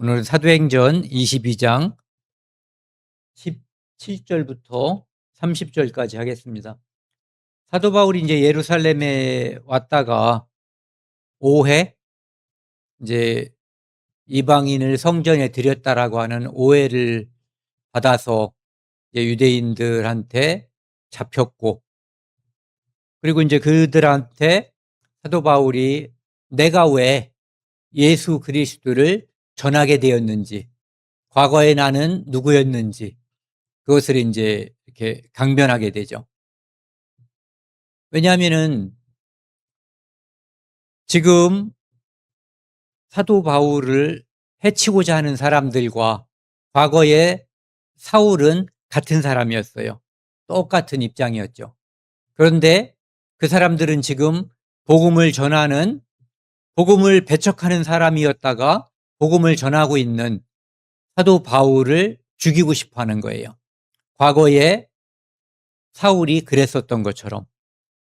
오늘은 사도행전 22장 17절부터 30절까지 하겠습니다. 사도 바울이 이제 예루살렘에 왔다가 5회 이제 이방인을 성전에 들였다라고 하는 오해를 받아서 이제 유대인들한테 잡혔고, 그리고 이제 그들한테 사도 바울이 내가 왜 예수 그리스도를 전하게 되었는지, 과거에 나는 누구였는지 그것을 이제 이렇게 강변하게 되죠. 왜냐하면은 지금 사도 바울을 해치고자 하는 사람들과 과거에 사울은 같은 사람이었어요. 똑같은 입장이었죠. 그런데 그 사람들은 지금 복음을 전하는, 복음을 배척하는 사람이었다가 복음을 전하고 있는 사도 바울을 죽이고 싶어 하는 거예요. 과거에 사울이 그랬었던 것처럼.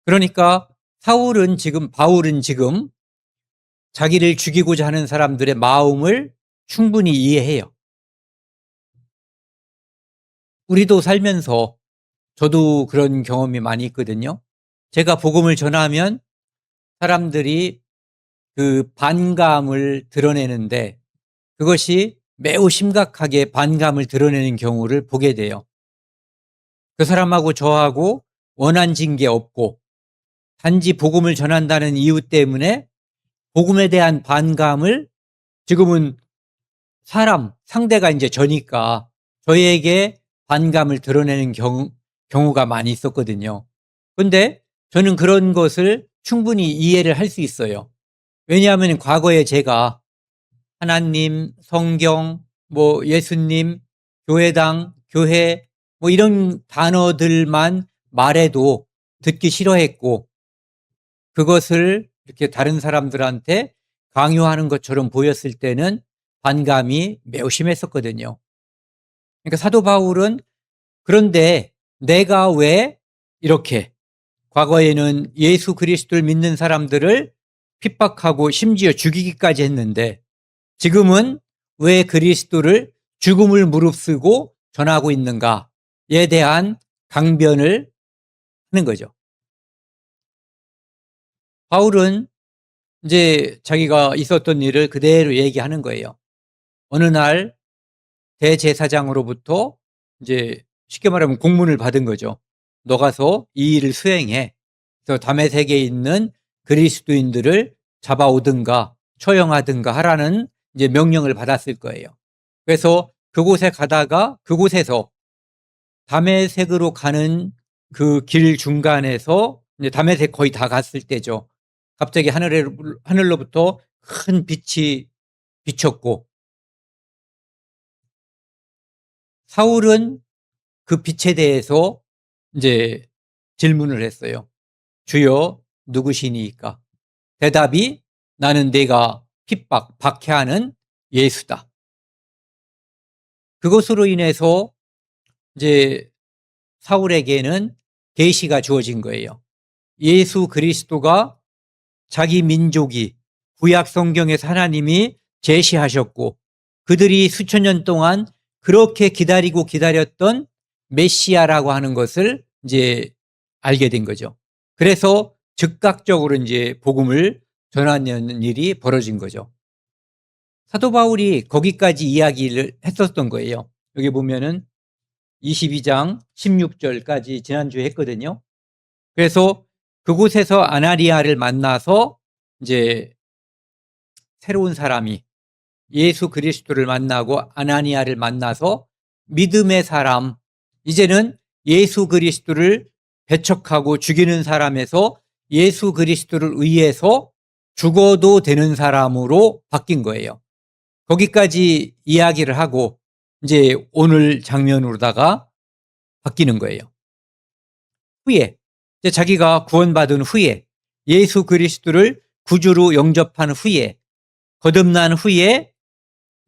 그러니까 바울은 지금 자기를 죽이고자 하는 사람들의 마음을 충분히 이해해요. 우리도 살면서 저도 그런 경험이 많이 있거든요. 제가 복음을 전하면 사람들이 그 반감을 드러내는데 그것이 매우 심각하게 반감을 드러내는 경우를 보게 돼요. 그 사람하고 저하고 원한진 게 없고 단지 복음을 전한다는 이유 때문에 복음에 대한 반감을, 지금은 상대가 이제 저니까 저에게 반감을 드러내는 경우가 많이 있었거든요. 그런데 저는 그런 것을 충분히 이해를 할 수 있어요. 왜냐하면 과거에 제가 하나님, 성경, 예수님, 교회당, 교회 이런 단어들만 말해도 듣기 싫어했고, 그것을 이렇게 다른 사람들한테 강요하는 것처럼 보였을 때는 반감이 매우 심했었거든요. 그러니까 사도 바울은 그런데 내가 왜 이렇게 과거에는 예수 그리스도를 믿는 사람들을 핍박하고 심지어 죽이기까지 했는데 지금은 왜 그리스도를 죽음을 무릅쓰고 전하고 있는가에 대한 강변을 하는 거죠. 바울은 이제 자기가 있었던 일을 그대로 얘기하는 거예요. 어느 날 대제사장으로부터 이제 쉽게 말하면 공문을 받은 거죠. 너 가서 이 일을 수행해. 그래서 다메섹에 있는 그리스도인들을 잡아오든가 처형하든가 하라는 이제 명령을 받았을 거예요. 그래서 그곳에 가다가 그곳에서 다메섹으로 가는 그 길 중간에서 이제 다메섹 거의 다 갔을 때죠. 갑자기 하늘로부터 큰 빛이 비쳤고, 사울은 그 빛에 대해서 이제 질문을 했어요. 주여 누구시니까? 대답이 나는 내가 박해하는 예수다. 그것으로 인해서 이제 사울에게는 계시가 주어진 거예요. 예수 그리스도가 자기 민족이 구약 성경에서 하나님이 제시하셨고 그들이 수천 년 동안 그렇게 기다렸던 메시아라고 하는 것을 이제 알게 된 거죠. 그래서 즉각적으로 이제 복음을 전하는 일이 벌어진 거죠. 사도 바울이 거기까지 이야기를 했었던 거예요. 여기 보면은 22장 16절까지 지난주에 했거든요. 그래서 그곳에서 아나니아를 만나서 이제 새로운 사람이 예수 그리스도를 만나고 아나니아를 만나서 믿음의 사람, 이제는 예수 그리스도를 배척하고 죽이는 사람에서 예수 그리스도를 의해서 죽어도 되는 사람으로 바뀐 거예요. 거기까지 이야기를 하고 이제 오늘 장면으로다가 바뀌는 거예요. 후에 자기가 구원받은 후에 예수 그리스도를 구주로 영접한 후에 거듭난 후에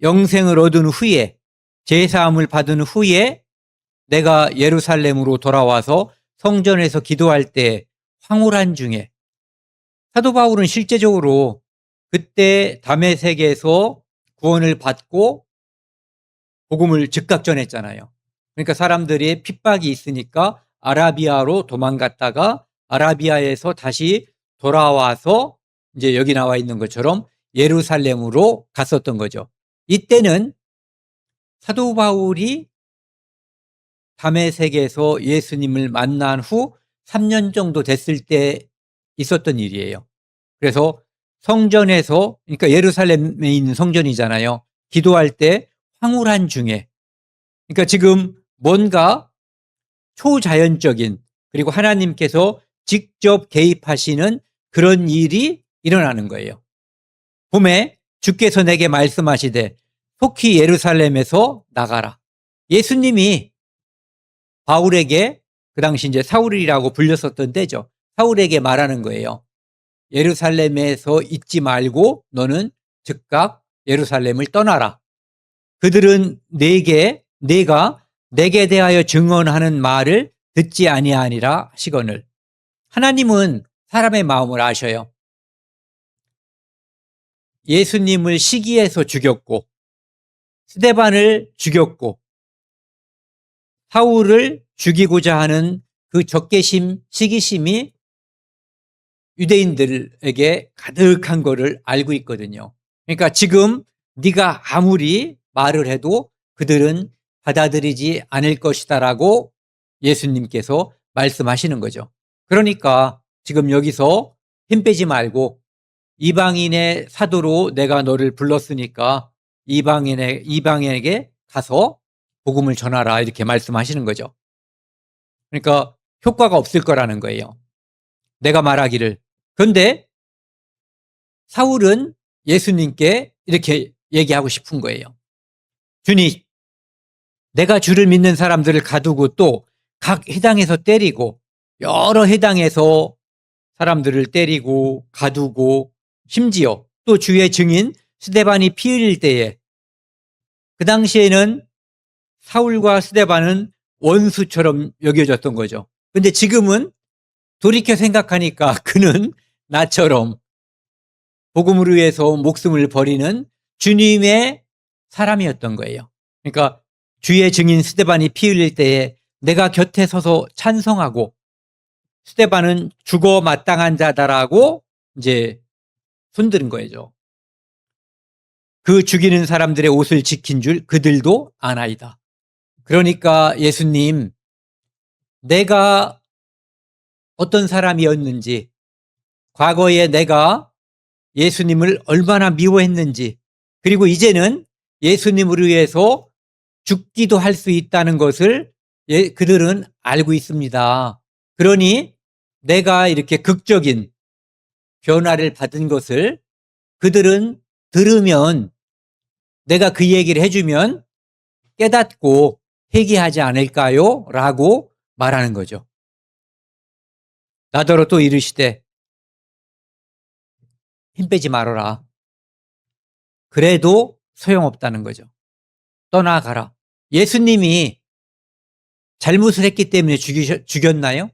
영생을 얻은 후에 제사함을 받은 후에 내가 예루살렘으로 돌아와서 성전에서 기도할 때 황홀한 중에, 사도 바울은 실제적으로 그때 다메섹에서 구원을 받고 복음을 즉각 전했잖아요. 그러니까 사람들이 핍박이 있으니까 아라비아로 도망갔다가 아라비아에서 다시 돌아와서 이제 여기 나와 있는 것처럼 예루살렘으로 갔었던 거죠. 이때는 사도 바울이 다메섹에서 예수님을 만난 후 3년 정도 됐을 때 있었던 일이에요. 그래서 성전에서, 그러니까 예루살렘에 있는 성전이잖아요. 기도할 때 황홀한 중에, 그러니까 지금 뭔가 초자연적인, 그리고 하나님께서 직접 개입하시는 그런 일이 일어나는 거예요. 봄에 주께서 내게 말씀하시되 속히 예루살렘에서 나가라. 예수님이 바울에게, 그 당시 이제 사울이라고 불렸었던 때죠. 사울에게 말하는 거예요. 예루살렘에서 있지 말고 너는 즉각 예루살렘을 떠나라. 그들은 내가 내게 대하여 증언하는 말을 듣지 아니하니라 하시거늘. 하나님은 사람의 마음을 아셔요. 예수님을 시기해서 죽였고, 스데반을 죽였고, 사울을 죽이고자 하는 그 적개심, 시기심이 유대인들에게 가득한 거를 알고 있거든요. 그러니까 지금 네가 아무리 말을 해도 그들은 받아들이지 않을 것이다라고 예수님께서 말씀하시는 거죠. 그러니까 지금 여기서 힘 빼지 말고 이방인의 사도로 내가 너를 불렀으니까 이방인에게 가서 복음을 전하라, 이렇게 말씀하시는 거죠. 그러니까 효과가 없을 거라는 거예요. 내가 말하기를. 그런데 사울은 예수님께 이렇게 얘기하고 싶은 거예요. 주님, 내가 주를 믿는 사람들을 가두고 또 각 회당에서 때리고, 여러 회당에서 사람들을 때리고 가두고, 심지어 또 주의 증인 스데반이 피 흘릴 때에, 그 당시에는 사울과 스데반은 원수처럼 여겨졌던 거죠. 근데 지금은 돌이켜 생각하니까 그는 나처럼 복음을 위해서 목숨을 버리는 주님의 사람이었던 거예요. 그러니까 주의 증인 스데반이 피 흘릴 때에 내가 곁에 서서 찬성하고, 스데반은 죽어 마땅한 자다라고 이제 손드는 거죠. 그 죽이는 사람들의 옷을 지킨 줄 그들도 아나이다. 그러니까 예수님, 내가 어떤 사람이었는지, 과거에 내가 예수님을 얼마나 미워했는지, 그리고 이제는 예수님을 위해서 죽기도 할 수 있다는 것을 그들은 알고 있습니다. 그러니 내가 이렇게 극적인 변화를 받은 것을 그들은 들으면, 내가 그 얘기를 해주면 깨닫고 회개하지 않을까요? 라고 말하는 거죠. 나더러 또 이르시되 힘 빼지 말아라. 그래도 소용없다는 거죠. 떠나가라. 예수님이 잘못을 했기 때문에 죽였나요?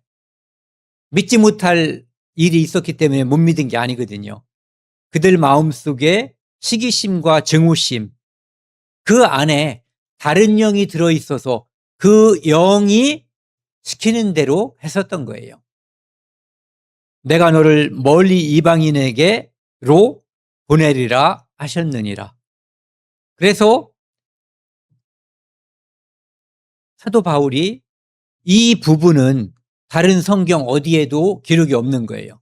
믿지 못할 일이 있었기 때문에 못 믿은 게 아니거든요. 그들 마음속에 시기심과 증오심, 그 안에 다른 영이 들어있어서 그 영이 시키는 대로 했었던 거예요. 내가 너를 멀리 이방인에게로 보내리라 하셨느니라. 그래서 사도 바울이 이 부분은 다른 성경 어디에도 기록이 없는 거예요.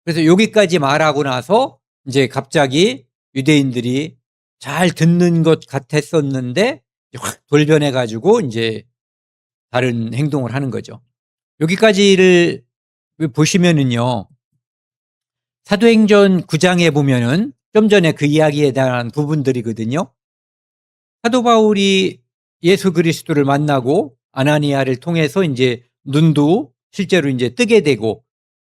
그래서 여기까지 말하고 나서 이제 갑자기 유대인들이 잘 듣는 것 같았었는데 확 돌변해가지고 이제 다른 행동을 하는 거죠. 여기까지를 보시면은요, 사도행전 9장에 보면은 좀 전에 그 이야기에 대한 부분들이거든요. 사도 바울이 예수 그리스도를 만나고 아나니아를 통해서 이제 눈도 실제로 이제 뜨게 되고,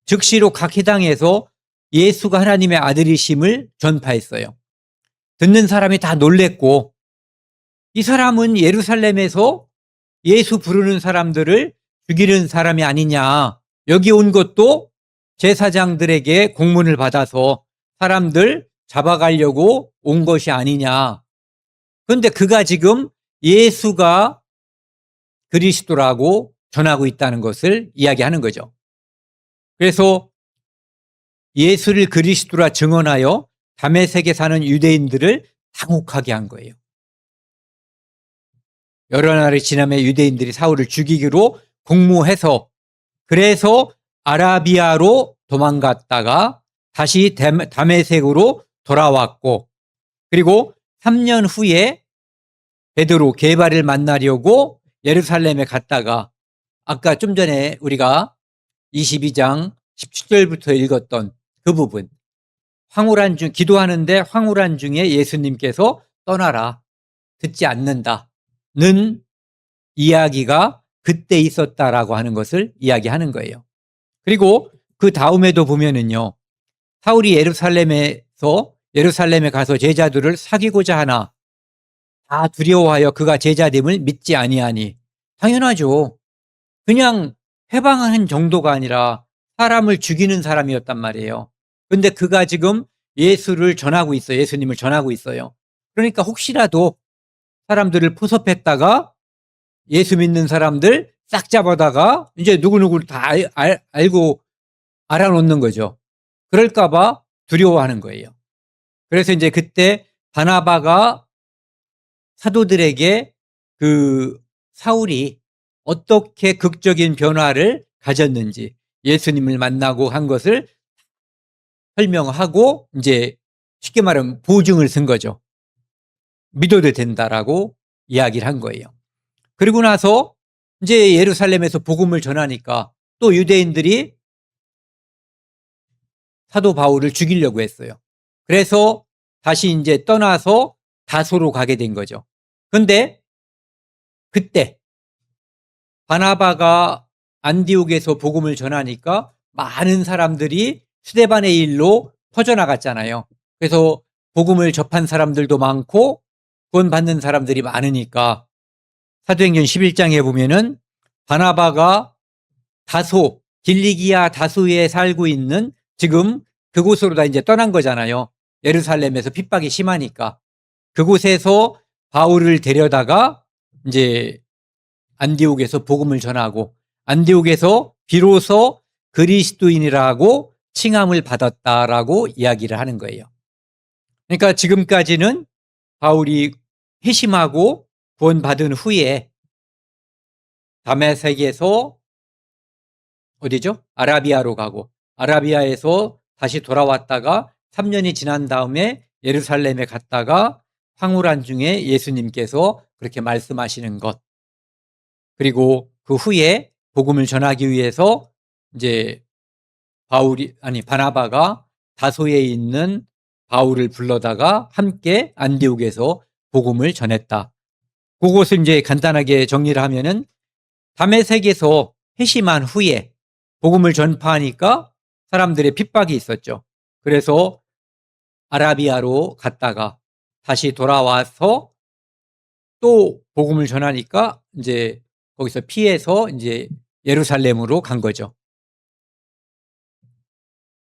즉시로 각 회당에서 예수가 하나님의 아들이심을 전파했어요. 듣는 사람이 다 놀랬고, 이 사람은 예루살렘에서 예수 부르는 사람들을 죽이는 사람이 아니냐, 여기 온 것도 제사장들에게 공문을 받아서 사람들 잡아가려고 온 것이 아니냐. 그런데 그가 지금 예수가 그리스도라고 전하고 있다는 것을 이야기하는 거죠. 그래서 예수를 그리스도라 증언하여 다메섹에 사는 유대인들을 당혹하게 한 거예요. 여러 날이 지나며 유대인들이 사울을 죽이기로 공모해서 그래서 아라비아로 도망갔다가 다시 다메섹으로 돌아왔고 그리고 3년 후에 베드로 게바를 만나려고 예루살렘에 갔다가 아까 좀 전에 우리가 22장 17절부터 읽었던 그 부분 황홀한 중 기도하는데 황홀한 중에 예수님께서 떠나라 듣지 않는다는 이야기가 그때 있었다라고 하는 것을 이야기하는 거예요. 그리고 그 다음에도 보면은요. 사울이 예루살렘에 가서 제자들을 사귀고자 하나 다 두려워하여 그가 제자됨을 믿지 아니하니 당연하죠. 그냥 해방하는 정도가 아니라 사람을 죽이는 사람이었단 말이에요. 그런데 그가 지금 예수를 전하고 있어요. 예수님을 전하고 있어요. 그러니까 혹시라도 사람들을 포섭했다가 예수 믿는 사람들 싹 잡아다가 이제 누구누구를 다 알고 알아놓는 거죠. 그럴까봐 두려워하는 거예요. 그래서 이제 그때 바나바가 사도들에게 그 사울이 어떻게 극적인 변화를 가졌는지 예수님을 만나고 한 것을 설명하고 이제 쉽게 말하면 보증을 쓴 거죠. 믿어도 된다라고 이야기를 한 거예요. 그리고 나서 이제 예루살렘에서 복음을 전하니까 또 유대인들이 사도 바울을 죽이려고 했어요. 그래서 다시 이제 떠나서 다소로 가게 된 거죠. 그런데 그때 바나바가 안디옥에서 복음을 전하니까 많은 사람들이 스데반의 일로 퍼져나갔잖아요. 그래서 복음을 접한 사람들도 많고 구원받는 사람들이 많으니까 사도행전 11장에 보면은 바나바가 다소 길리기아 다소에 살고 있는 지금 그곳으로 다 이제 떠난 거잖아요. 예루살렘에서 핍박이 심하니까 그곳에서 바울을 데려다가 이제 안디옥에서 복음을 전하고 안디옥에서 비로소 그리스도인이라고 칭함을 받았다라고 이야기를 하는 거예요. 그러니까 지금까지는 바울이 회심하고 구원받은 후에 다메섹에서 어디죠? 아라비아로 가고 아라비아에서 다시 돌아왔다가 3년이 지난 다음에 예루살렘에 갔다가 황홀한 중에 예수님께서 그렇게 말씀하시는 것 그리고 그 후에 복음을 전하기 위해서 이제 바나바가 다소에 있는 바울을 불러다가 함께 안디옥에서 복음을 전했다. 그것을 이제 간단하게 정리를 하면은 다메섹에서 회심한 후에 복음을 전파하니까 사람들의 핍박이 있었죠. 그래서 아라비아로 갔다가 다시 돌아와서 또 복음을 전하니까 이제 거기서 피해서 이제 예루살렘으로 간 거죠.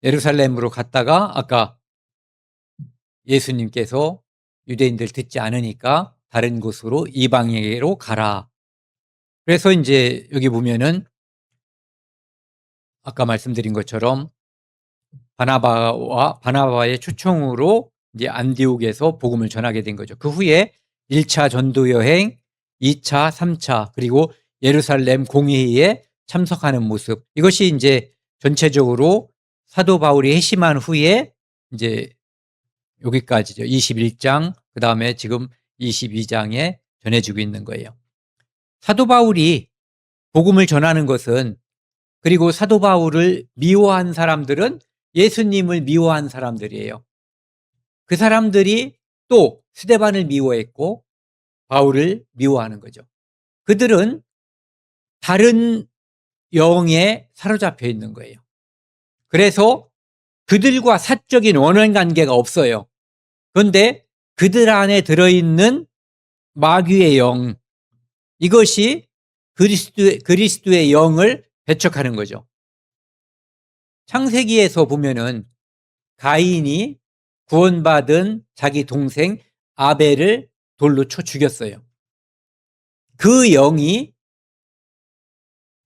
예루살렘으로 갔다가 아까 예수님께서 유대인들 듣지 않으니까 다른 곳으로 이방에게로 가라. 그래서 이제 여기 보면은 아까 말씀드린 것처럼 바나바의 초청으로 이제 안디옥에서 복음을 전하게 된 거죠. 그 후에 1차 전도 여행, 2차, 3차 그리고 예루살렘 공회의에 참석하는 모습. 이것이 이제 전체적으로 사도 바울이 회심한 후에 이제 여기까지죠. 21장, 그다음에 지금 22장에 전해지고 있는 거예요. 사도 바울이 복음을 전하는 것은 그리고 사도 바울을 미워한 사람들은 예수님을 미워한 사람들이에요. 그 사람들이 또 스데반을 미워했고 바울을 미워하는 거죠. 그들은 다른 영에 사로잡혀 있는 거예요. 그래서 그들과 사적인 원한 관계가 없어요. 그런데 그들 안에 들어있는 마귀의 영, 이것이 그리스도의 영을 배척하는 거죠. 창세기에서 보면은 가인이 구원받은 자기 동생 아벨을 돌로 쳐 죽였어요. 그 영이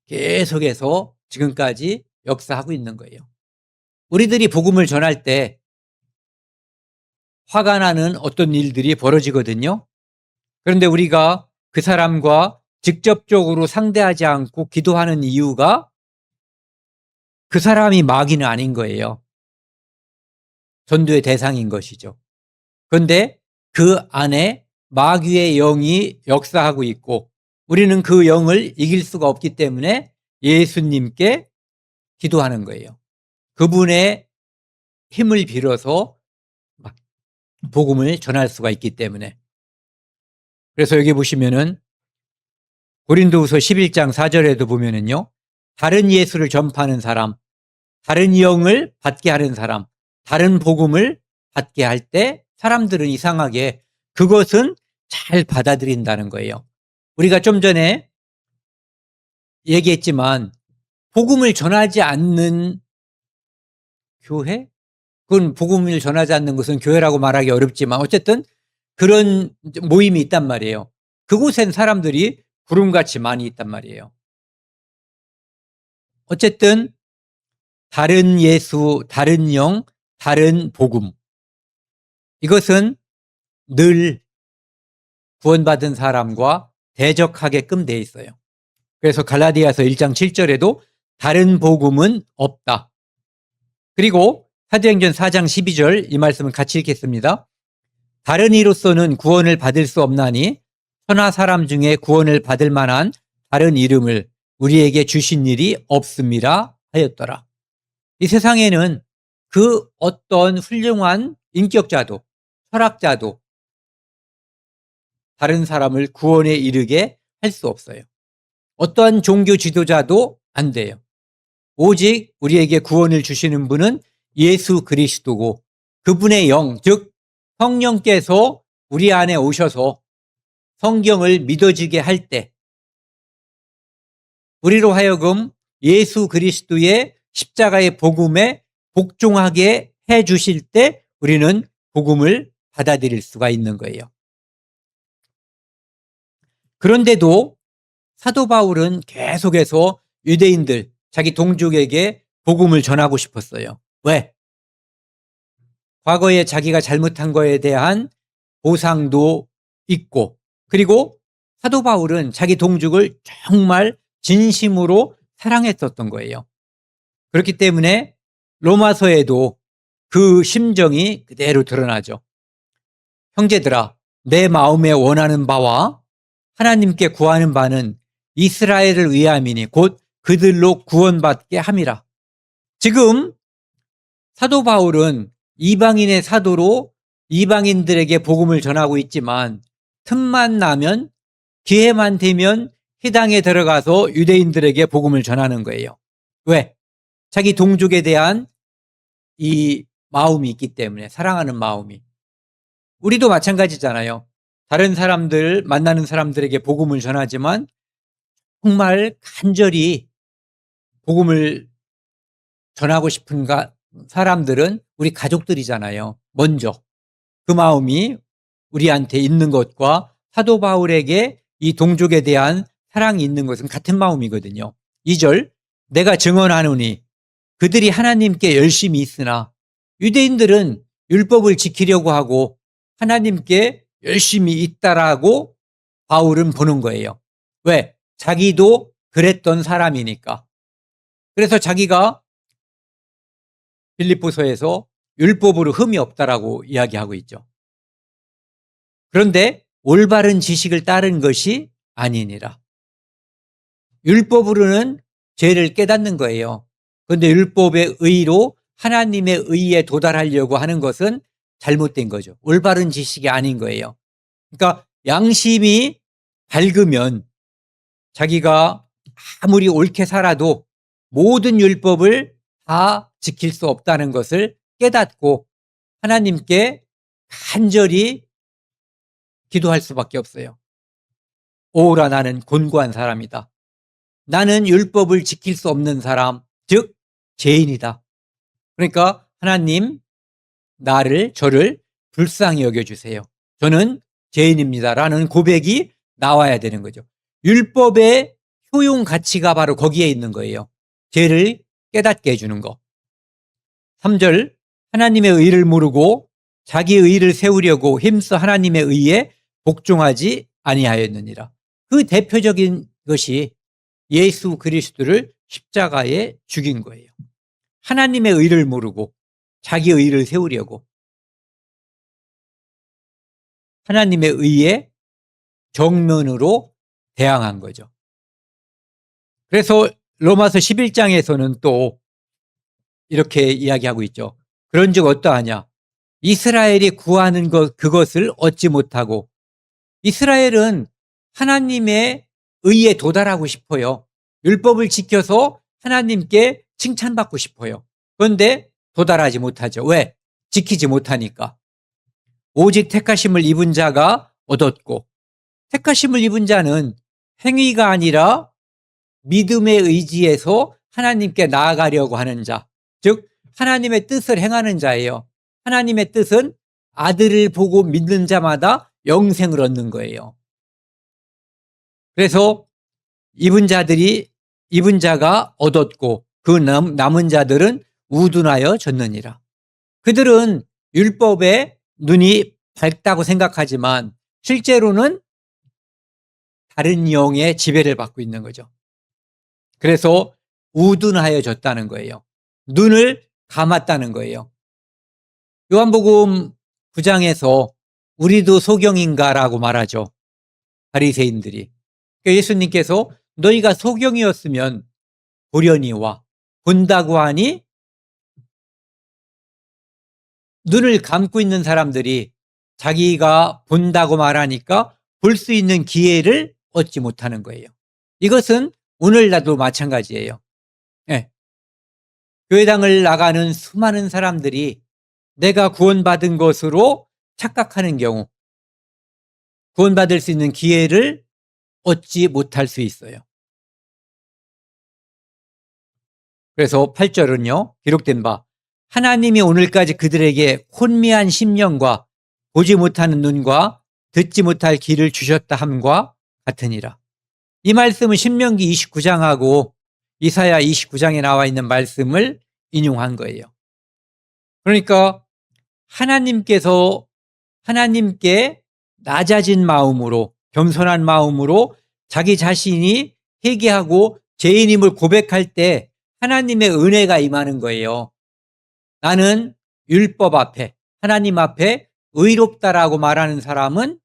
계속해서 지금까지 역사하고 있는 거예요. 우리들이 복음을 전할 때 화가 나는 어떤 일들이 벌어지거든요. 그런데 우리가 그 사람과 직접적으로 상대하지 않고 기도하는 이유가 그 사람이 마귀는 아닌 거예요. 전도의 대상인 것이죠. 그런데 그 안에 마귀의 영이 역사하고 있고 우리는 그 영을 이길 수가 없기 때문에 예수님께 기도하는 거예요. 그분의 힘을 빌어서 복음을 전할 수가 있기 때문에. 그래서 여기 보시면은 고린도후서 11장 4절에도 보면은요. 다른 예수를 전파하는 사람, 다른 영을 받게 하는 사람, 다른 복음을 받게 할 때 사람들은 이상하게 그것은 잘 받아들인다는 거예요. 우리가 좀 전에 얘기했지만 복음을 전하지 않는 교회? 그건 복음을 전하지 않는 것은 교회라고 말하기 어렵지만 어쨌든 그런 모임이 있단 말이에요. 그곳엔 사람들이 구름같이 많이 있단 말이에요. 어쨌든 다른 예수, 다른 영, 다른 복음. 이것은 늘 구원받은 사람과 대적하게끔 돼 있어요. 그래서 갈라디아서 1장 7절에도 다른 복음은 없다. 그리고 사도행전 4장 12절 이 말씀을 같이 읽겠습니다. 다른 이로서는 구원을 받을 수 없나니 천하 사람 중에 구원을 받을 만한 다른 이름을 우리에게 주신 일이 없음이라 하였더라. 이 세상에는 그 어떤 훌륭한 인격자도 철학자도 다른 사람을 구원에 이르게 할 수 없어요. 어떠한 종교 지도자도 안 돼요. 오직 우리에게 구원을 주시는 분은 예수 그리스도고 그분의 영, 즉 성령께서 우리 안에 오셔서 성경을 믿어지게 할 때 우리로 하여금 예수 그리스도의 십자가의 복음에 복종하게 해 주실 때 우리는 복음을 받아들일 수가 있는 거예요. 그런데도 사도 바울은 계속해서 유대인들, 자기 동족에게 복음을 전하고 싶었어요. 왜? 과거에 자기가 잘못한 거에 대한 보상도 있고 그리고 사도 바울은 자기 동족을 정말 진심으로 사랑했었던 거예요. 그렇기 때문에 로마서에도 그 심정이 그대로 드러나죠. 형제들아, 내 마음에 원하는 바와 하나님께 구하는 바는 이스라엘을 위함이니 곧 그들로 구원받게 함이라. 지금 사도 바울은 이방인의 사도로 이방인들에게 복음을 전하고 있지만 틈만 나면 기회만 되면 회당에 들어가서 유대인들에게 복음을 전하는 거예요. 왜? 자기 동족에 대한 이 마음이 있기 때문에, 사랑하는 마음이. 우리도 마찬가지잖아요. 다른 사람들, 만나는 사람들에게 복음을 전하지만 정말 간절히 복음을 전하고 싶은 사람들은 우리 가족들이잖아요. 먼저 그 마음이 우리한테 있는 것과 사도 바울에게 이 동족에 대한 사랑이 있는 것은 같은 마음이거든요. 2절, 내가 증언하노니 그들이 하나님께 열심히 있으나 유대인들은 율법을 지키려고 하고 하나님께 열심히 있다라고 바울은 보는 거예요. 왜? 자기도 그랬던 사람이니까. 그래서 자기가 빌립보서에서 율법으로 흠이 없다라고 이야기하고 있죠. 그런데 올바른 지식을 따른 것이 아니니라. 율법으로는 죄를 깨닫는 거예요. 그런데 율법의 의로 하나님의 의에 도달하려고 하는 것은 잘못된 거죠. 올바른 지식이 아닌 거예요. 그러니까 양심이 밝으면 자기가 아무리 옳게 살아도 모든 율법을 다 지킬 수 없다는 것을 깨닫고 하나님께 간절히 기도할 수밖에 없어요. 오라, 나는 곤고한 사람이다. 나는 율법을 지킬 수 없는 사람, 즉 죄인이다. 그러니까 하나님, 저를 불쌍히 여겨주세요. 저는 죄인입니다라는 고백이 나와야 되는 거죠. 율법의 효용 가치가 바로 거기에 있는 거예요. 죄를 깨닫게 해주는 거. 3절, 하나님의 의를 모르고 자기 의를 세우려고 힘써 하나님의 의에 복종하지 아니하였느니라. 그 대표적인 것이 예수 그리스도를 십자가에 죽인 거예요. 하나님의 의를 모르고 자기 의를 세우려고 하나님의 의에 정면으로 대항한 거죠. 그래서 로마서 11장에서는 또 이렇게 이야기하고 있죠. 그런즉 어떠하냐? 이스라엘이 구하는 그것을 얻지 못하고, 이스라엘은 하나님의 의에 도달하고 싶어요. 율법을 지켜서 하나님께 칭찬받고 싶어요. 그런데 도달하지 못하죠. 왜? 지키지 못하니까. 오직 택하심을 입은 자가 얻었고, 택하심을 입은 자는 행위가 아니라 믿음의 의지에서 하나님께 나아가려고 하는 자, 즉 하나님의 뜻을 행하는 자예요. 하나님의 뜻은 아들을 보고 믿는 자마다 영생을 얻는 거예요. 그래서 입은 자가 얻었고 그 남은 자들은 우둔하여 졌느니라. 그들은 율법에 눈이 밝다고 생각하지만 실제로는 다른 영의 지배를 받고 있는 거죠. 그래서 우둔하여졌다는 거예요. 눈을 감았다는 거예요. 요한복음 9장에서 우리도 소경인가라고 말하죠. 바리새인들이. 예수님께서 너희가 소경이었으면 보려니와 본다고 하니, 눈을 감고 있는 사람들이 자기가 본다고 말하니까 볼 수 있는 기회를 얻지 못하는 거예요. 이것은 오늘날도 마찬가지예요. 네. 교회당을 나가는 수많은 사람들이 내가 구원받은 것으로 착각하는 경우 구원받을 수 있는 기회를 얻지 못할 수 있어요. 그래서 8절은요, 기록된 바 하나님이 오늘까지 그들에게 혼미한 심령과 보지 못하는 눈과 듣지 못할 귀를 주셨다 함과 같으니라. 이 말씀은 신명기 29장하고 이사야 29장에 나와 있는 말씀을 인용한 거예요. 그러니까 하나님께 낮아진 마음으로, 겸손한 마음으로 자기 자신이 회개하고 죄인임을 고백할 때 하나님의 은혜가 임하는 거예요. 나는 율법 앞에, 하나님 앞에 의롭다라고 말하는 사람은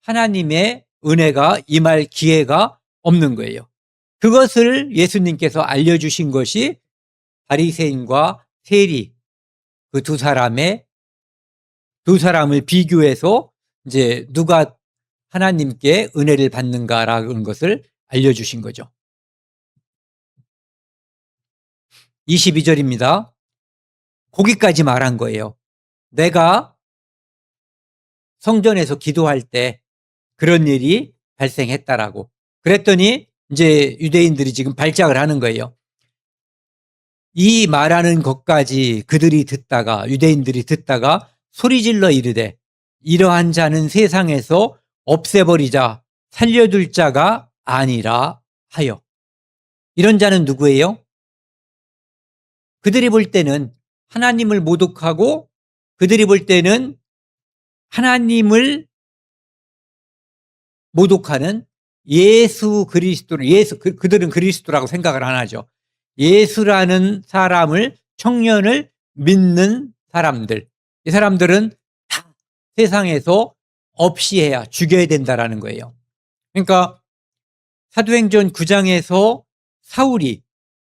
하나님의 은혜가 임할 기회가 없는 거예요. 그것을 예수님께서 알려주신 것이 바리새인과 세리, 그 두 사람을 비교해서 이제 누가 하나님께 은혜를 받는가라는 것을 알려주신 거죠. 22절입니다. 거기까지 말한 거예요. 내가 성전에서 기도할 때 그런 일이 발생했다라고. 그랬더니 이제 유대인들이 지금 발작을 하는 거예요. 이 말하는 것까지 유대인들이 듣다가 소리질러 이르되 이러한 자는 세상에서 없애버리자, 살려둘 자가 아니라 하여. 이런 자는 누구예요? 그들이 볼 때는 하나님을 모독하고, 그들이 볼 때는 하나님을 모독하는 예수 그리스도를, 그들은 그리스도라고 생각을 안 하죠. 예수라는 청년을 믿는 사람들, 이 사람들은 다 세상에서 없이 해야, 죽여야 된다라는 거예요. 그러니까 사도행전 9장에서 사울이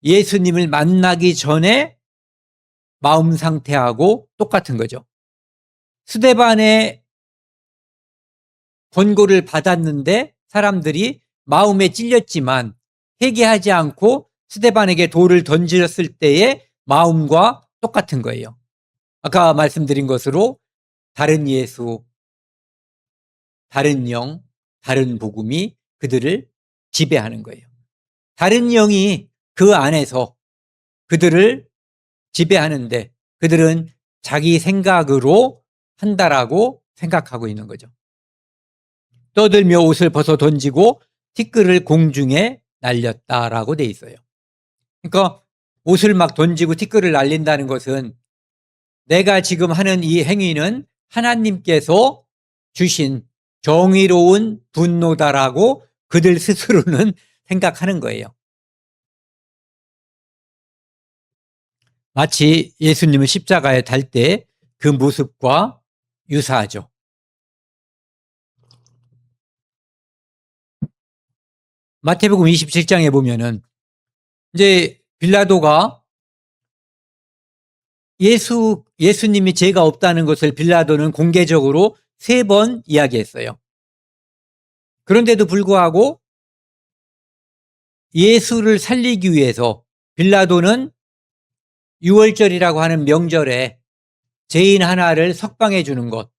예수님을 만나기 전에 마음 상태하고 똑같은 거죠. 스데반의 권고를 받았는데 사람들이 마음에 찔렸지만 회개하지 않고 스데반에게 돌을 던졌을 때의 마음과 똑같은 거예요. 아까 말씀드린 것으로 다른 예수, 다른 영, 다른 복음이 그들을 지배하는 거예요. 다른 영이 그 안에서 그들을 지배하는데 그들은 자기 생각으로 한다라고 생각하고 있는 거죠. 떠들며 옷을 벗어 던지고 티끌을 공중에 날렸다라고 돼 있어요. 그러니까 옷을 막 던지고 티끌을 날린다는 것은 내가 지금 하는 이 행위는 하나님께서 주신 정의로운 분노다라고 그들 스스로는 생각하는 거예요. 마치 예수님을 십자가에 달 때 그 모습과 유사하죠. 마태복음 27장에 보면은 이제 빌라도가 예수님이 죄가 없다는 것을 빌라도는 공개적으로 3번 이야기했어요. 그런데도 불구하고 예수를 살리기 위해서 빌라도는 유월절이라고 하는 명절에 죄인 하나를 석방해 주는 것,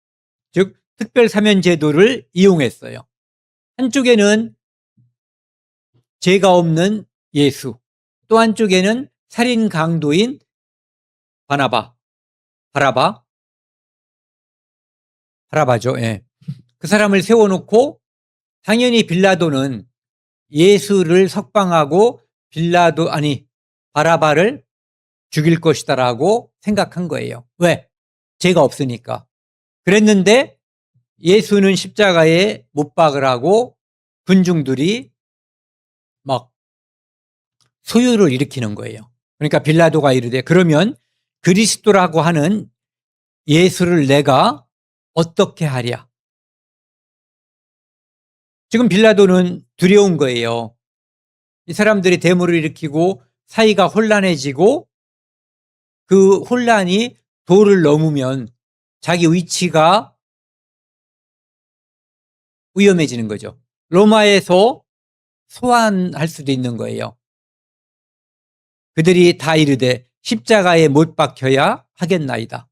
즉 특별사면 제도를 이용했어요. 한쪽에는 죄가 없는 예수, 또 한쪽에는 살인 강도인 바라바죠. 예. 그 사람을 세워놓고 당연히 빌라도는 예수를 석방하고 바라바를 죽일 것이다라고 생각한 거예요. 왜? 죄가 없으니까. 그랬는데 예수는 십자가에 못 박으라고 군중들이 막 소요를 일으키는 거예요. 그러니까 빌라도가 이르되 그러면 그리스도라고 하는 예수를 내가 어떻게 하랴? 지금 빌라도는 두려운 거예요. 이 사람들이 데모를 일으키고 사이가 혼란해지고 그 혼란이 도를 넘으면 자기 위치가 위험해지는 거죠. 로마에서 소환할 수도 있는 거예요. 그들이 다 이르되 십자가에 못 박혀야 하겠나이다.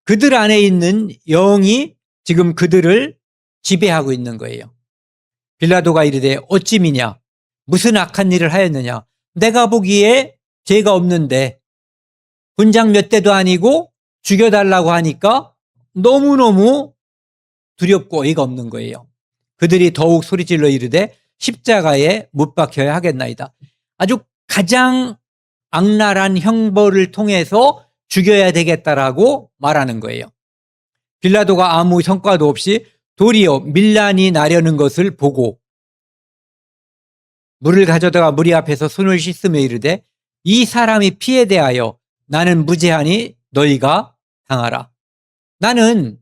그들 안에 있는 영이 지금 그들을 지배하고 있는 거예요. 빌라도가 이르되 어찌미냐? 무슨 악한 일을 하였느냐? 내가 보기에 죄가 없는데 군장 몇 대도 아니고 죽여달라고 하니까 너무너무 두렵고 어이가 없는 거예요. 그들이 더욱 소리질러 이르되 십자가에 못 박혀야 하겠나이다. 아주 가장 악랄한 형벌을 통해서 죽여야 되겠다라고 말하는 거예요. 빌라도가 아무 성과도 없이 도리어 밀란이 나려는 것을 보고 물을 가져다가 무리 앞에서 손을 씻으며 이르되 이 사람이 피에 대하여 나는 무죄하니 너희가 당하라. 나는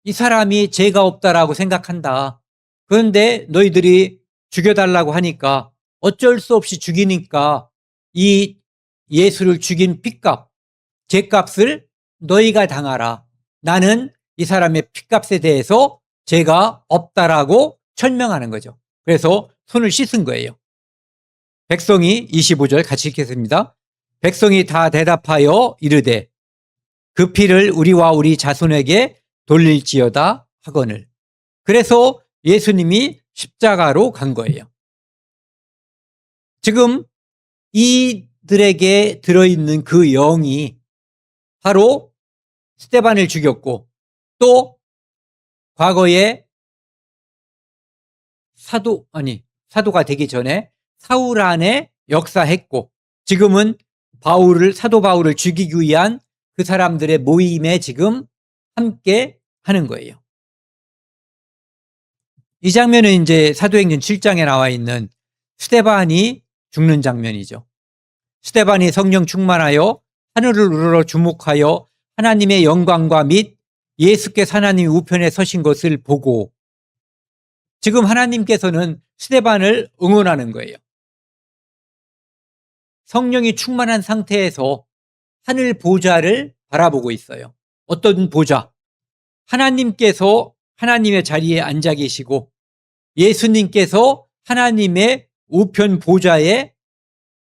이 사람이 죄가 없다라고 생각한다. 그런데 너희들이 죽여달라고 하니까 어쩔 수 없이 죽이니까 이 예수를 죽인 핏값, 죄값을 너희가 당하라. 나는 이 사람의 핏값에 대해서 죄가 없다라고 설명하는 거죠. 그래서 손을 씻은 거예요. 백성이 25절 같이 읽겠습니다. 백성이 다 대답하여 이르되 그 피를 우리와 우리 자손에게 돌릴지어다 하거늘. 그래서 예수님이 십자가로 간 거예요. 지금 이들에게 들어있는 그 영이 바로 스데반을 죽였고 또 과거에 사도가 되기 전에 사울 안에 역사했고 지금은 사도 바울을 죽이기 위한 그 사람들의 모임에 지금 함께 하는 거예요. 이 장면은 이제 사도행전 7장에 나와 있는 스데반이 죽는 장면이죠. 스데반이 성령 충만하여 하늘을 우러러 주목하여 하나님의 영광과 및 예수께서 하나님 우편에 서신 것을 보고 지금 하나님께서는 스데반을 응원하는 거예요. 성령이 충만한 상태에서 하늘 보좌를 바라보고 있어요. 어떤 보좌? 하나님께서 하나님의 자리에 앉아 계시고 예수님께서 하나님의 우편 보좌에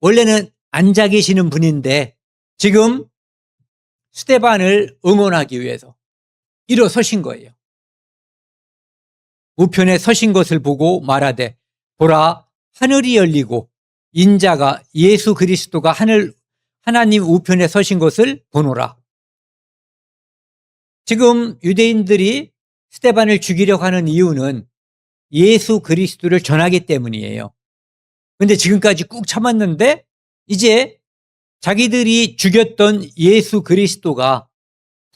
원래는 앉아 계시는 분인데 지금 스데반을 응원하기 위해서 일어서신 거예요. 우편에 서신 것을 보고 말하되 보라 하늘이 열리고 인자가 예수 그리스도가 하늘 하나님 우편에 서신 것을 보노라. 지금 유대인들이 스데반을 죽이려고 하는 이유는 예수 그리스도를 전하기 때문이에요. 근데 지금까지 꾹 참았는데 이제 자기들이 죽였던 예수 그리스도가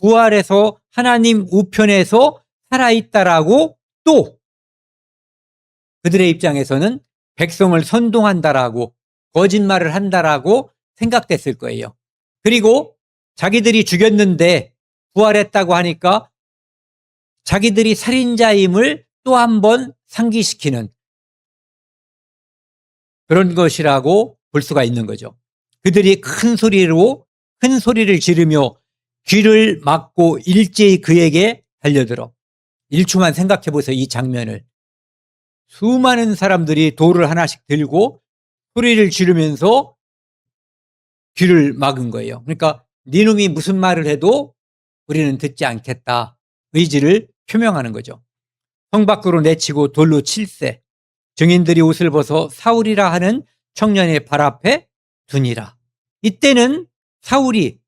부활해서 하나님 우편에서 살아있다라고 또 그들의 입장에서는 백성을 선동한다라고 거짓말을 한다라고 생각됐을 거예요. 그리고 자기들이 죽였는데 부활했다고 하니까 자기들이 살인자임을 또 한 번 상기시키는 그런 것이라고 볼 수가 있는 거죠. 그들이 큰 소리를 지르며 귀를 막고 일제히 그에게 달려들어. 1초만 생각해 보세요. 이 장면을. 수많은 사람들이 돌을 하나씩 들고 소리를 지르면서 귀를 막은 거예요. 그러니까 네 놈이 무슨 말을 해도 우리는 듣지 않겠다. 의지를 표명하는 거죠. 성 밖으로 내치고 돌로 칠세. 증인들이 옷을 벗어 사울이라 하는 청년의 발 앞에 두니라. 이때는 사울이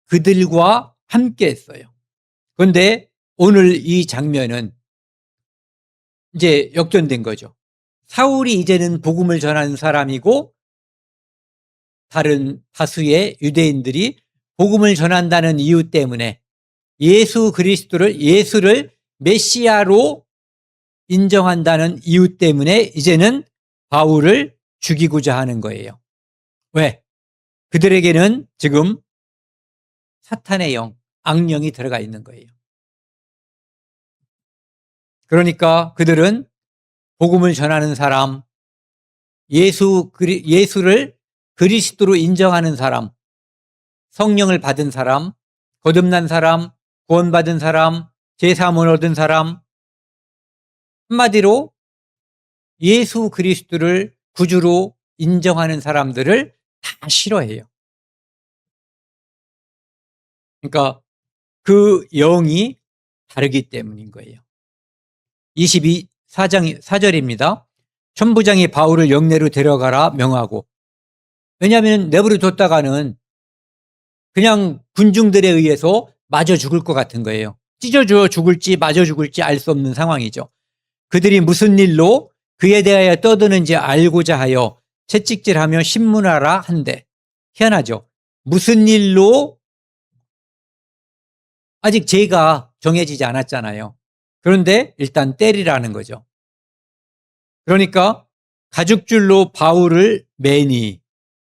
그들과 함께 했어요. 그런데 오늘 이 장면은 이제 역전된 거죠. 사울이 이제는 복음을 전하는 사람이고 다른 다수의 유대인들이 복음을 전한다는 이유 때문에 예수를 메시아로 인정한다는 이유 때문에 이제는 바울을 죽이고자 하는 거예요. 왜? 그들에게는 지금 사탄의 영, 악령이 들어가 있는 거예요. 그러니까 그들은 복음을 전하는 사람, 예수를 그리스도로 인정하는 사람, 성령을 받은 사람, 거듭난 사람, 구원받은 사람, 제사함을 얻은 사람, 한마디로 예수 그리스도를 구주로 인정하는 사람들을 다 싫어해요. 그러니까 그 영이 다르기 때문인 거예요. 4절입니다. 천부장이 바울을 영내로 데려가라 명하고, 왜냐하면 내버려 뒀다가는 그냥 군중들에 의해서 맞아 죽을 것 같은 거예요. 찢어져 죽을지 맞아 죽을지 알 수 없는 상황이죠. 그들이 무슨 일로 그에 대하여 떠드는지 알고자 하여 채찍질하며 신문하라 한대. 희한하죠. 무슨 일로 아직 죄가 정해지지 않았잖아요. 그런데 일단 때리라는 거죠. 그러니까 가죽줄로 바울을 매니,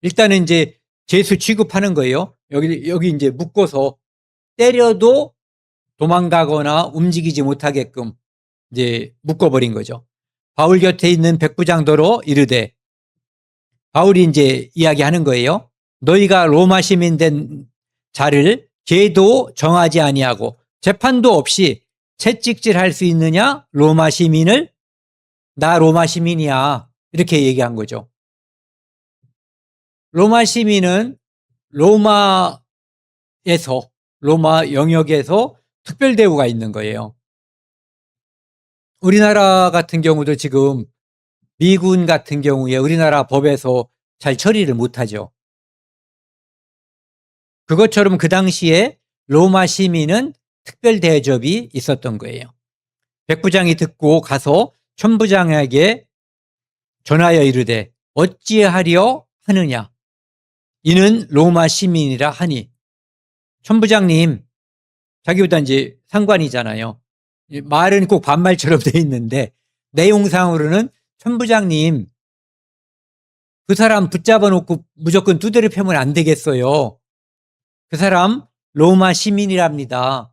일단은 이제 죄수 취급하는 거예요. 여기 이제 묶어서 때려도 도망가거나 움직이지 못하게끔 이제 묶어버린 거죠. 바울 곁에 있는 백부장더러 이르되, 바울이 이제 이야기하는 거예요. 너희가 로마 시민 된 자를 죄도 정하지 아니하고 재판도 없이 채찍질할 수 있느냐? 로마 시민을? 나 로마 시민이야. 이렇게 얘기한 거죠. 로마 시민은 로마 영역에서 특별 대우가 있는 거예요. 우리나라 같은 경우도 지금 미군 같은 경우에 우리나라 법에서 잘 처리를 못하죠. 그것처럼 그 당시에 로마 시민은 특별 대접이 있었던 거예요. 백부장이 듣고 가서 천부장에게 전하여 이르되 어찌하려 하느냐? 이는 로마 시민이라 하니. 천부장님, 자기보다 이제 상관이잖아요. 말은 꼭 반말처럼 돼 있는데 내용상으로는 천부장님, 그 사람 붙잡아 놓고 무조건 두드려 패면 안 되겠어요. 그 사람 로마 시민이랍니다.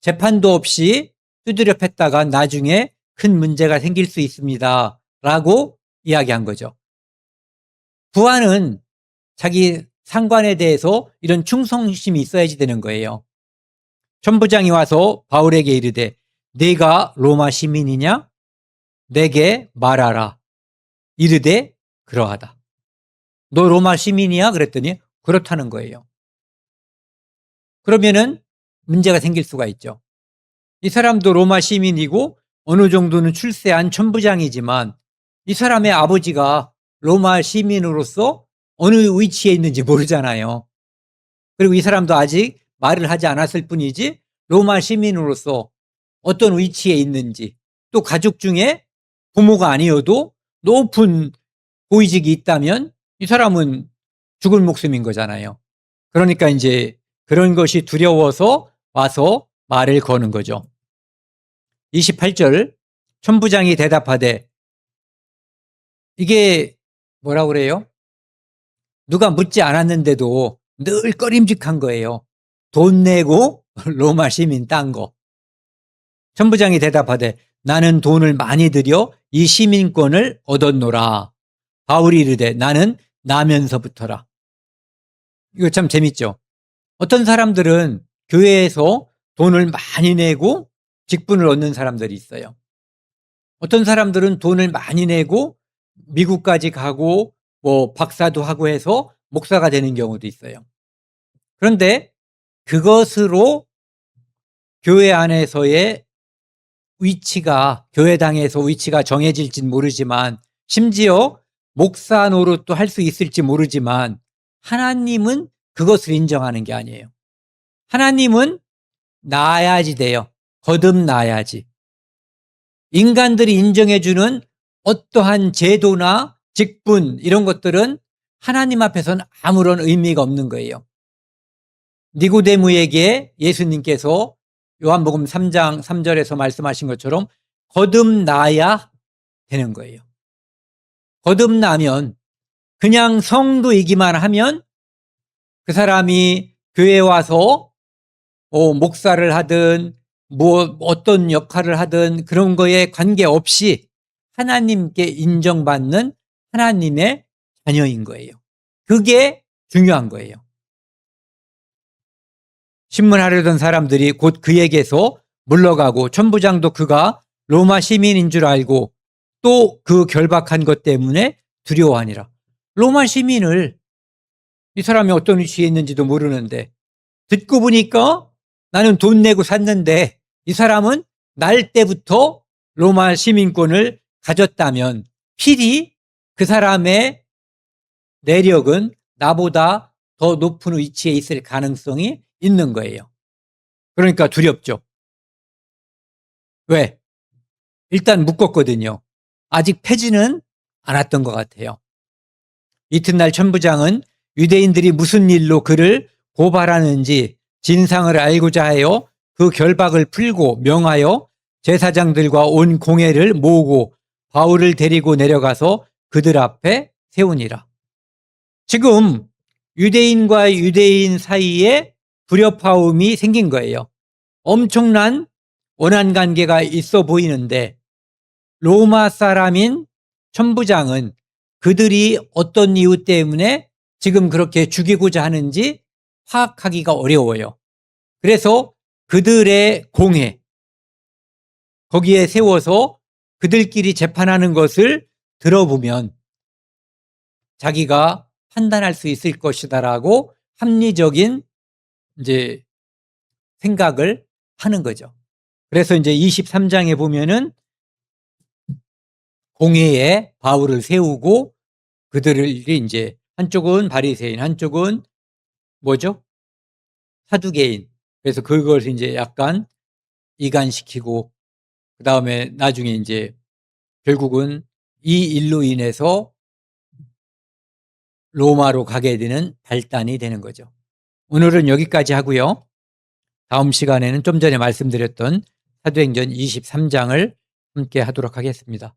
재판도 없이 두드려 팼다가 나중에 큰 문제가 생길 수 있습니다. 라고 이야기한 거죠. 부하는 자기 상관에 대해서 이런 충성심이 있어야지 되는 거예요. 천부장이 와서 바울에게 이르되 네가 로마 시민이냐? 내게 말하라. 이르되 그러하다. 너 로마 시민이야? 그랬더니 그렇다는 거예요. 그러면은 문제가 생길 수가 있죠. 이 사람도 로마 시민이고 어느 정도는 출세한 천부장이지만 이 사람의 아버지가 로마 시민으로서 어느 위치에 있는지 모르잖아요. 그리고 이 사람도 아직 말을 하지 않았을 뿐이지 로마 시민으로서 어떤 위치에 있는지, 또 가족 중에 부모가 아니어도 높은 고위직이 있다면 이 사람은 죽을 목숨인 거잖아요. 그러니까 이제 그런 것이 두려워서 와서 말을 거는 거죠. 28절, 천부장이 대답하되, 이게 뭐라고 그래요? 누가 묻지 않았는데도 늘 꺼림직한 거예요. 돈 내고 로마 시민 딴 거. 천부장이 대답하되, 나는 돈을 많이 들여 이 시민권을 얻었노라. 바울이 이르되, 나는 나면서부터라. 이거 참 재밌죠. 어떤 사람들은 교회에서 돈을 많이 내고 직분을 얻는 사람들이 있어요. 어떤 사람들은 돈을 많이 내고 미국까지 가고 뭐 박사도 하고 해서 목사가 되는 경우도 있어요. 그런데 그것으로 교회 안에서의 위치가, 교회당에서 위치가 정해질진 모르지만, 심지어 목사 노릇도 할 수 있을지 모르지만, 하나님은 그것을 인정하는 게 아니에요. 하나님은 나아야지 돼요. 거듭나야지. 인간들이 인정해주는 어떠한 제도나 직분 이런 것들은 하나님 앞에서는 아무런 의미가 없는 거예요. 니고데무에게 예수님께서 요한복음 3장 3절에서 말씀하신 것처럼 거듭나야 되는 거예요. 거듭나면 그냥 성도이기만 하면 그 사람이 교회에 와서 목사를 하든 뭐 어떤 역할을 하든 그런 거에 관계없이 하나님께 인정받는 하나님의 자녀인 거예요. 그게 중요한 거예요. 신문하려던 사람들이 곧 그에게서 물러가고, 천부장도 그가 로마 시민인 줄 알고 또 그 결박한 것 때문에 두려워하니라. 로마 시민을, 이 사람이 어떤 위치에 있는지도 모르는데, 듣고 보니까 나는 돈 내고 샀는데 이 사람은 날 때부터 로마 시민권을 가졌다면 필히 그 사람의 내력은 나보다 더 높은 위치에 있을 가능성이 있는 거예요. 그러니까 두렵죠. 왜? 일단 묶었거든요. 아직 패지는 않았던 것 같아요. 이튿날 천부장은 유대인들이 무슨 일로 그를 고발하는지 진상을 알고자 하여 그 결박을 풀고 명하여 제사장들과 온 공회를 모으고 바울을 데리고 내려가서 그들 앞에 세우니라. 지금 유대인과 유대인 사이에 불협화음이 생긴 거예요. 엄청난 원한 관계가 있어 보이는데, 로마 사람인 천부장은 그들이 어떤 이유 때문에 지금 그렇게 죽이고자 하는지 파악하기가 어려워요. 그래서 그들의 공회, 거기에 세워서 그들끼리 재판하는 것을 들어보면 자기가 판단할 수 있을 것이다라고 합리적인 이제 생각을 하는 거죠. 그래서 이제 23장에 보면은 공회에 바울을 세우고 그들이 이제 한쪽은 바리새인, 한쪽은 뭐죠? 사두개인. 그래서 그걸 이제 약간 이간시키고, 그 다음에 나중에 이제 결국은 이 일로 인해서 로마로 가게 되는 발단이 되는 거죠. 오늘은 여기까지 하고요. 다음 시간에는 좀 전에 말씀드렸던 사도행전 23장을 함께 하도록 하겠습니다.